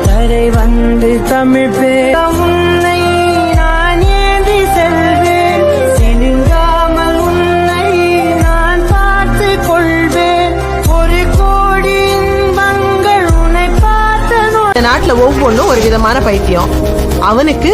தரை வந்து தமிழ் உன்னை நான் ஏந்தி செல்வேன், சினுங்காமல் உன்னை நான் பார்த்து கொள்வேன், ஒரு கோடி இன்பங்கள் உன்னை பார்த்த. நாட்டுல ஒவ்வொன்றும் ஒரு விதமான பைத்தியம். அவனுக்கு